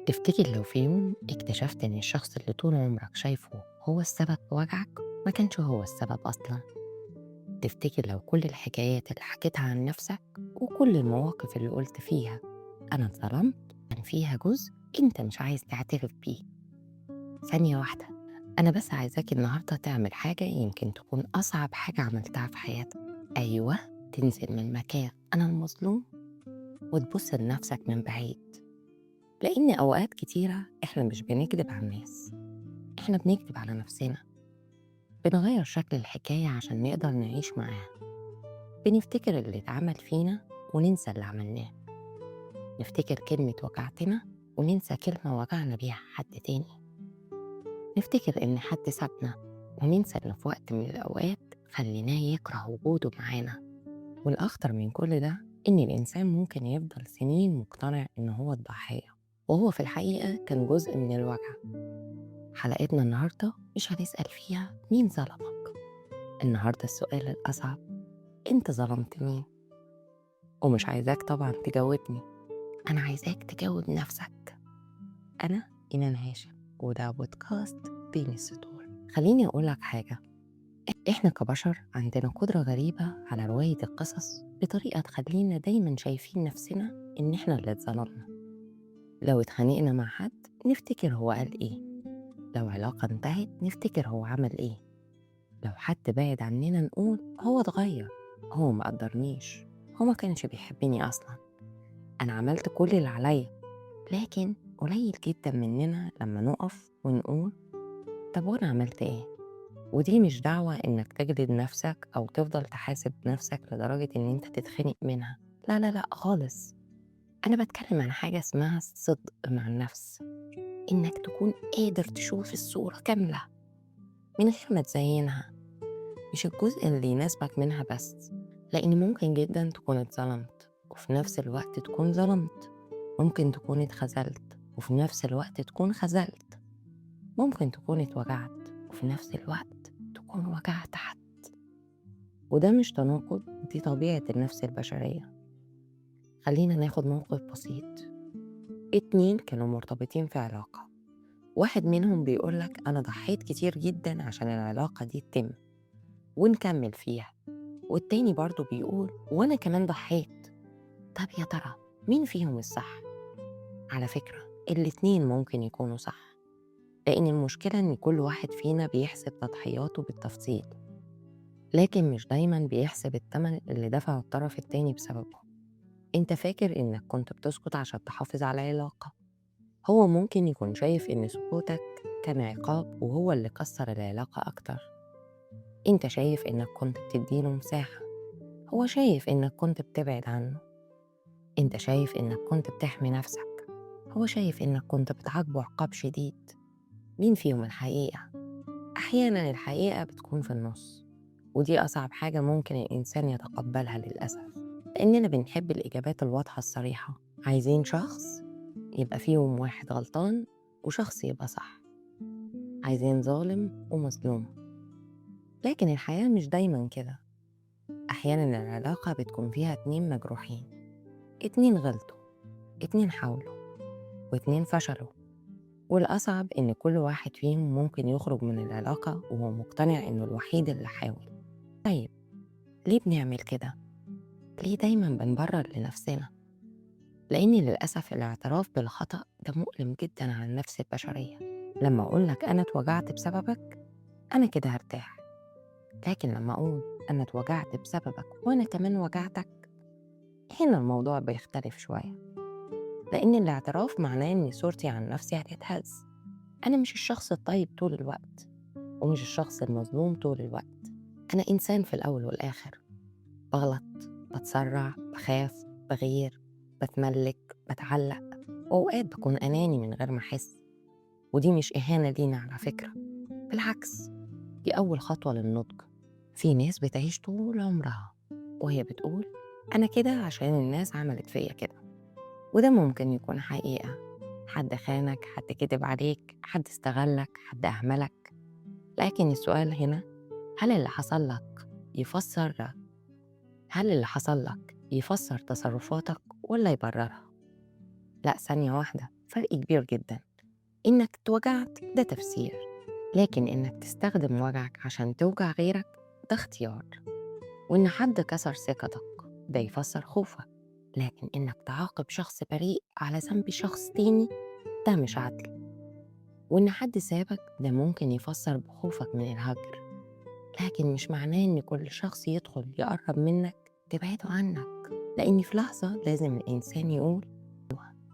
تفتكر لو في يوم اكتشفت إن الشخص اللي طول عمرك شايفه هو السبب في وجعك ما كانش هو السبب أصلا؟ تفتكر لو كل الحكايات اللي حكيتها عن نفسك وكل المواقف اللي قلت فيها أنا اتظلمت كان فيها جزء أنت مش عايز تعترف بيه؟ ثانية واحدة، أنا بس عايزاك النهاردة تعمل حاجة يمكن تكون أصعب حاجة عملتها في حياتك. أيوة، تنزل من مكان أنا المظلوم وتبص لنفسك من بعيد، لأن أوقات كتيرة إحنا مش بنكذب على الناس، إحنا بنكذب على نفسنا. بنغير شكل الحكاية عشان نقدر نعيش معاها. بنفتكر اللي اتعمل فينا وننسى اللي عملناه. نفتكر كلمة وجعتنا وننسى كلمة وجعنا بيها حد تاني. نفتكر إن حد سابنا وننسى إن في وقت من الأوقات خليناه يكره وجوده معانا. والأخطر من كل ده إن الإنسان ممكن يفضل سنين مقتنع إن هو الضحية وهو في الحقيقة كان جزء من الوجع. حلقتنا النهاردة مش هنسأل فيها مين ظلمك، النهاردة السؤال الأصعب، أنت ظلمت مين؟ ومش عايزاك طبعا تجاوبني، أنا عايزاك تجاوب نفسك. أنا إيمان هاشم وده بودكاست بين السطور. خليني أقولك حاجة، إحنا كبشر عندنا قدرة غريبة على رواية القصص بطريقة تخلينا دايما شايفين نفسنا إن إحنا اللي اتظلمنا. لو اتخانقنا مع حد نفتكر هو قال إيه، لو علاقة انتهت نفتكر هو عمل إيه، لو حد بعد عننا نقول هو اتغير، هو ما قدرنيش، هو ما كانش بيحبني أصلا، أنا عملت كل اللي عليا. لكن قليل جدا مننا لما نقف ونقول طب وأنا عملت إيه؟ ودي مش دعوة إنك تجلد نفسك أو تفضل تحاسب نفسك لدرجة إن أنت تتخنق منها، لا لا لا خالص. أنا بتكلم عن حاجة اسمها الصدق مع النفس، إنك تكون قادر تشوف الصورة كاملة من غير ما تزينها، مش الجزء اللي يناسبك منها بس. لأن ممكن جدا تكون اتظلمت وفي نفس الوقت تكون ظلمت، ممكن تكون اتخذلت وفي نفس الوقت تكون خذلت، ممكن تكون اتوجعت وفي نفس الوقت تكون وجعت حد. وده مش تناقض، دي طبيعة النفس البشرية. خلينا ناخد موقف بسيط. اتنين كانوا مرتبطين في علاقة، واحد منهم بيقولك أنا ضحيت كتير جدا عشان العلاقة دي تتم ونكمل فيها، والتاني برضه بيقول وأنا كمان ضحيت. طب يا ترى مين فيهم الصح؟ على فكرة الاتنين ممكن يكونوا صح، لأن المشكلة إن كل واحد فينا بيحسب تضحياته بالتفصيل، لكن مش دايما بيحسب التمن اللي دفعه الطرف التاني بسببه. انت فاكر إنك كنت بتسكت عشان تحافظ على العلاقة، هو ممكن يكون شايف إن سكوتك كان عقاب وهو اللي كسر العلاقة أكتر. انت شايف إنك كنت بتديله مساحة، هو شايف إنك كنت بتبعد عنه. انت شايف إنك كنت بتحمي نفسك، هو شايف إنك كنت بتعاقبه عقاب شديد. مين فيهم الحقيقة؟ أحيانا الحقيقة بتكون في النص، ودي أصعب حاجة ممكن الإنسان يتقبلها للأسف، لأننا بنحب الإجابات الواضحة الصريحة، عايزين شخص يبقى فيهم واحد غلطان وشخص يبقى صح، عايزين ظالم ومظلوم. لكن الحياة مش دايما كده، أحيانا العلاقة بتكون فيها اتنين مجروحين، اتنين غلطوا، اتنين حاولوا، واتنين فشلوا. والأصعب إن كل واحد فيهم ممكن يخرج من العلاقة وهو مقتنع إنه الوحيد اللي حاول. طيب ليه بنعمل كده؟ ليه دايما بنبرر لنفسنا؟ لأن للأسف الاعتراف بالخطأ ده مؤلم جدا على النفس البشرية. لما أقولك أنا اتوجعت بسببك أنا كده هرتاح، لكن لما أقول أنا اتوجعت بسببك وأنا كمان وجعتك، هنا الموضوع بيختلف شوية. لأن الاعتراف معناه إن صورتي عن نفسي هتتهز. أنا مش الشخص الطيب طول الوقت ومش الشخص المظلوم طول الوقت، أنا إنسان في الأول والآخر، بغلط، بتسرع، بخاف، بغير، بتملك، بتعلق، وأوقات بكون أناني من غير ما أحس. ودي مش إهانة لينا على فكرة، بالعكس دي أول خطوة للنضج. في ناس بتعيش طول عمرها وهي بتقول أنا كده عشان الناس عملت فيا كده، وده ممكن يكون حقيقة. حد خانك، حد كذب عليك، حد استغلك، حد أهملك. لكن السؤال هنا، هل اللي حصل لك يفسر هل اللي حصل لك يفسر تصرفاتك ولا يبررها؟ لا، ثانية واحدة، فرق كبير جدا. إنك اتوجعت ده تفسير، لكن إنك تستخدم وجعك عشان توجع غيرك ده اختيار. وإن حد كسر ثقتك ده يفسر خوفك، لكن إنك تعاقب شخص بريء على ذنب شخص تاني ده مش عدل. وإن حد سابك ده ممكن يفسر بخوفك من الهجر، لكن مش معناه إن كل شخص يدخل يقرب منك تبعده عنك. لأن في لحظة لازم الإنسان يقول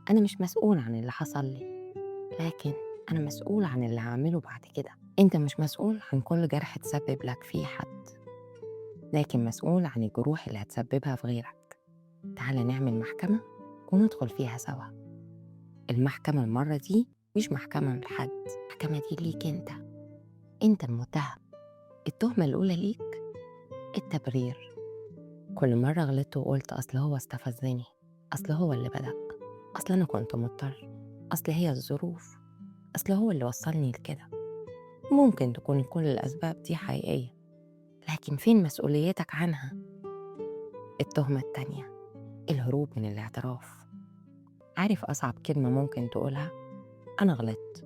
أنا مش مسؤول عن اللي حصل لي، لكن أنا مسؤول عن اللي هعمله بعد كده. أنت مش مسؤول عن كل جرح تسبب لك فيه حد، لكن مسؤول عن الجروح اللي هتسببها في غيرك. تعال نعمل محكمة وندخل فيها سوا. المحكمة المرة دي مش محكمة لحد، المحكمة دي ليك انت. انت المتهم. التهمة الأولى ليك التبرير. كل مرة غلطت وقلت أصل هو استفزني، أصل هو اللي بدأ، أصل أنا كنت مضطر، أصل هي الظروف، أصل هو اللي وصلني لكده. ممكن تكون كل الأسباب دي حقيقية، لكن فين مسؤوليتك عنها؟ التهمة التانية الهروب من الاعتراف. عارف أصعب كلمة ممكن تقولها؟ أنا غلطت،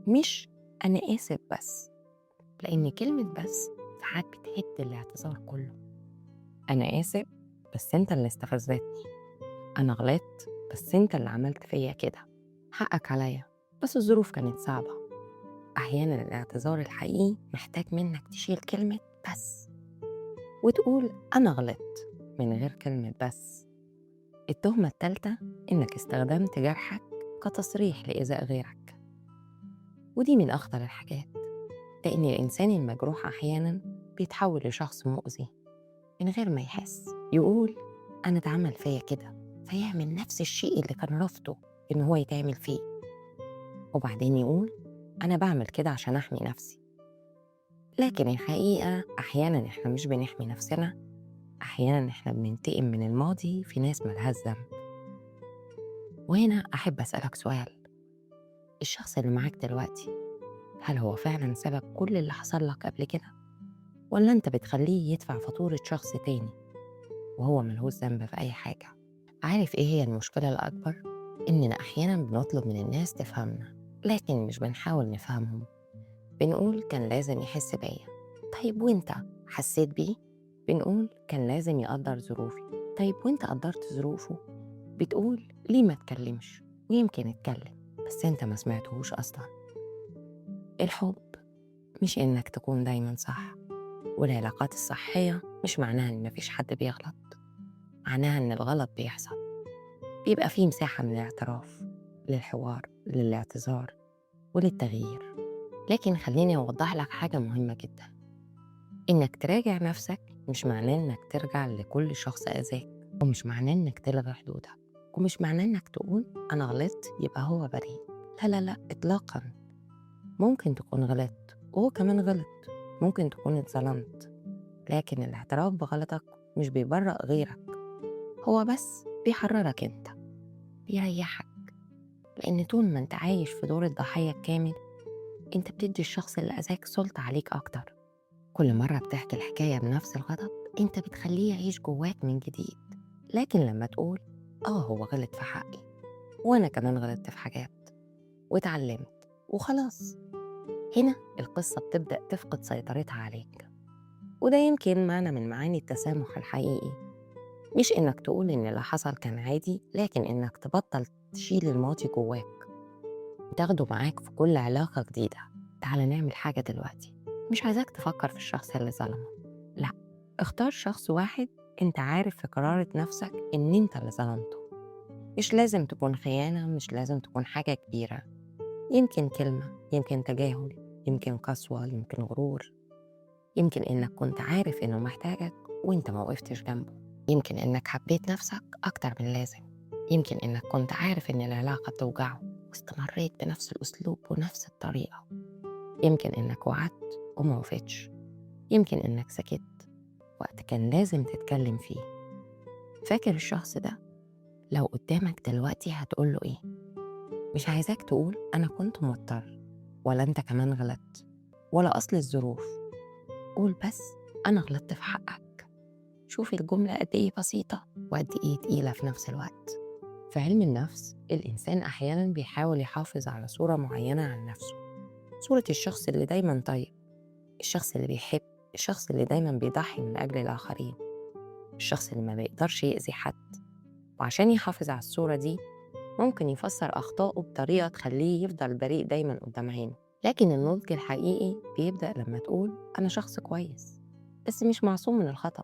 مش أنا آسف بس. لأن كلمة بس ساعات بتهد الاعتذار كله. أنا آسف بس أنت اللي استفزتني، أنا غلطت بس أنت اللي عملت فيا كده، حقك عليا بس الظروف كانت صعبة. أحيانا الاعتذار الحقيقي محتاج منك تشيل كلمة بس وتقول أنا غلطت من غير كلمة بس. التهمة التالتة إنك استخدمت جرحك كتصريح لإيذاء غيرك، ودي من أخطر الحاجات. لأن الإنسان المجروح أحياناً بيتحول لشخص مؤذي من غير ما يحس. يقول أنا اتعمل فيا كده، فيعمل نفس الشيء اللي كان رافضه إن هو يتعمل فيه، وبعدين يقول أنا بعمل كده عشان أحمي نفسي. لكن الحقيقة أحياناً إحنا مش بنحمي نفسنا، أحياناً إحنا بننتقم من الماضي في ناس ملهاش ذنب. وهنا أحب أسألك سؤال، الشخص اللي معاك دلوقتي هل هو فعلاً سبب كل اللي حصل لك قبل كده؟ ولا أنت بتخليه يدفع فاتورة شخص تاني وهو ملهوش ذنب في أي حاجة؟ عارف إيه هي المشكلة الأكبر؟ إننا أحياناً بنطلب من الناس تفهمنا، لكن مش بنحاول نفهمهم. بنقول كان لازم يحس بيا، طيب وإنت حسيت بيه؟ بنقول كان لازم يقدر ظروفي، طيب وإنت قدرت ظروفه؟ بتقول ليه ما تكلمش؟ ويمكن اتكلم بس إنت ما سمعتهوش أصلاً. الحب مش إنك تكون دايماً صح، والعلاقات الصحية مش معناها إن مفيش حد بيغلط، معناها إن الغلط بيحصل، بيبقى فيه مساحة من الاعتراف، للحوار، للاعتذار، وللتغيير. لكن خليني أوضح لك حاجة مهمة جدا، إنك تراجع نفسك مش معناه إنك ترجع لكل شخص أذاك، ومش معناه إنك تلغي حدودك، ومش معناه إنك تقول أنا غلطت يبقى هو بريء. لا لا لا إطلاقا. ممكن تكون غلطت وهو كمان غلط، ممكن تكون اتظلمت، لكن الاعتراف بغلطك مش بيبرئ غيرك، هو بس بيحررك انت، بيريحك. لأن طول ما انت عايش في دور الضحية الكامل انت بتدي الشخص اللي أذاك سلطة عليك أكتر. كل مرة بتحكي الحكاية بنفس الغضب انت بتخليه يعيش جواك من جديد. لكن لما تقول هو غلط في حقي وأنا كمان غلطت في حاجات واتعلمت وخلاص، هنا القصة بتبدأ تفقد سيطرتها عليك. وده يمكن معنى من معاني التسامح الحقيقي، مش إنك تقول إن اللي حصل كان عادي، لكن إنك تبطل تشيل الماضي جواك وتاخده معاك في كل علاقة جديدة. تعال نعمل حاجة دلوقتي، مش عايزاك تفكر في الشخص اللي ظلمك، لا، اختار شخص واحد انت عارف في قرارة نفسك إن انت اللي ظلمته. مش لازم تكون خيانة، مش لازم تكون حاجة كبيرة، يمكن كلمة، يمكن تجاهل، يمكن قسوة، يمكن غرور، يمكن إنك كنت عارف إنه محتاجك وإنت ما وقفتش جنبه، يمكن إنك حبيت نفسك أكتر من لازم، يمكن إنك كنت عارف إن العلاقة بتوجعه واستمريت بنفس الأسلوب ونفس الطريقة، يمكن إنك وعدت وما وفتش، يمكن إنك سكت وقت كان لازم تتكلم فيه. فاكر الشخص ده؟ لو قدامك دلوقتي هتقوله إيه؟ مش عايزاك تقول أنا كنت مضطر، ولا أنت كمان غلطت، ولا أصل الظروف. قول بس أنا غلطت في حقك. شوف الجملة قد إيه بسيطة وقد إيه تقيلة في نفس الوقت. في علم النفس الإنسان أحيانا بيحاول يحافظ على صورة معينة عن نفسه، صورة الشخص اللي دايما طيب، الشخص اللي بيحب، الشخص اللي دايما بيضحي من أجل الآخرين، الشخص اللي ما بيقدرش يأذي حد. وعشان يحافظ على الصورة دي ممكن يفسر أخطائه بطريقة تخليه يفضل بريء دايما قدام عينه. لكن النضج الحقيقي بيبدأ لما تقول أنا شخص كويس بس مش معصوم من الخطأ.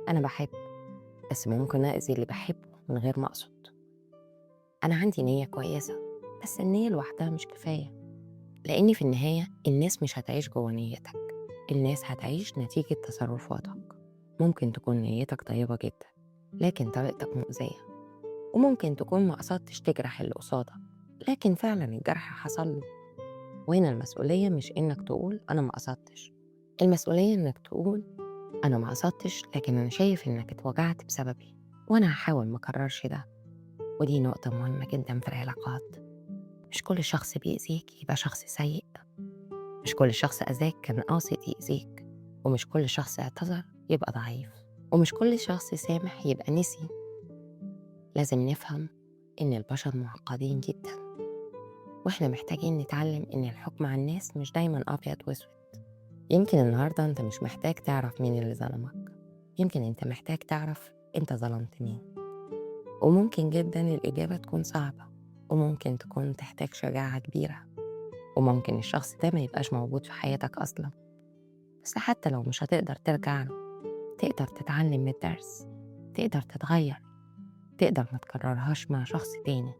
أنا بحب بس ممكن أذي اللي بحبه من غير ما أقصد. أنا عندي نية كويسة بس النية لوحدها مش كفاية، لأن في النهاية الناس مش هتعيش جوه نيتك، الناس هتعيش نتيجة تصرفاتك. ممكن تكون نيتك طيبة جدا لكن طريقتك مؤذية، وممكن تكون ما قصدتش تجرح اللي قصادك لكن فعلا الجرح حصل له. وهنا المسؤولية مش إنك تقول أنا ما قصدتش، المسؤولية إنك تقول أنا ما قصدتش لكن أنا شايف إنك اتوجعت بسببي وأنا هحاول مكررش ده. ودي نقطة مهمة جدا في العلاقات. مش كل شخص بيأذيك يبقى شخص سيء، مش كل شخص أذاك كان قاصد يأذيك، ومش كل شخص اعتذر يبقى ضعيف، ومش كل شخص سامح يبقى نسي. لازم نفهم إن البشر معقدين جدا، وإحنا محتاجين نتعلم إن الحكم على الناس مش دايما أبيض وأسود. يمكن النهاردة أنت مش محتاج تعرف مين اللي ظلمك، يمكن أنت محتاج تعرف أنت ظلمت مين. وممكن جدا الإجابة تكون صعبة، وممكن تكون تحتاج شجاعة كبيرة، وممكن الشخص ده ما يبقاش موجود في حياتك أصلا. بس حتى لو مش هتقدر ترجع له، تقدر تتعلم من الدرس، تقدر تتغير، تقدر ما تكررهاش مع شخص تاني.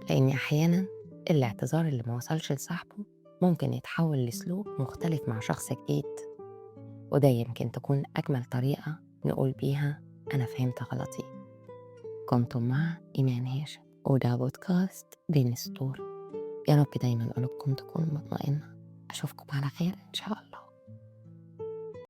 لأن أحيانا الاعتذار اللي ما وصلش لصاحبه ممكن يتحول لسلوك مختلف مع شخص جديد، وده يمكن تكون أجمل طريقة نقول بيها أنا فهمت غلطي. كنتم مع إيمان هاشم، وده بودكاست بين السطور. يا رب دايما قلوبكم تكون مطمئنة. أشوفكم على خير إن شاء الله.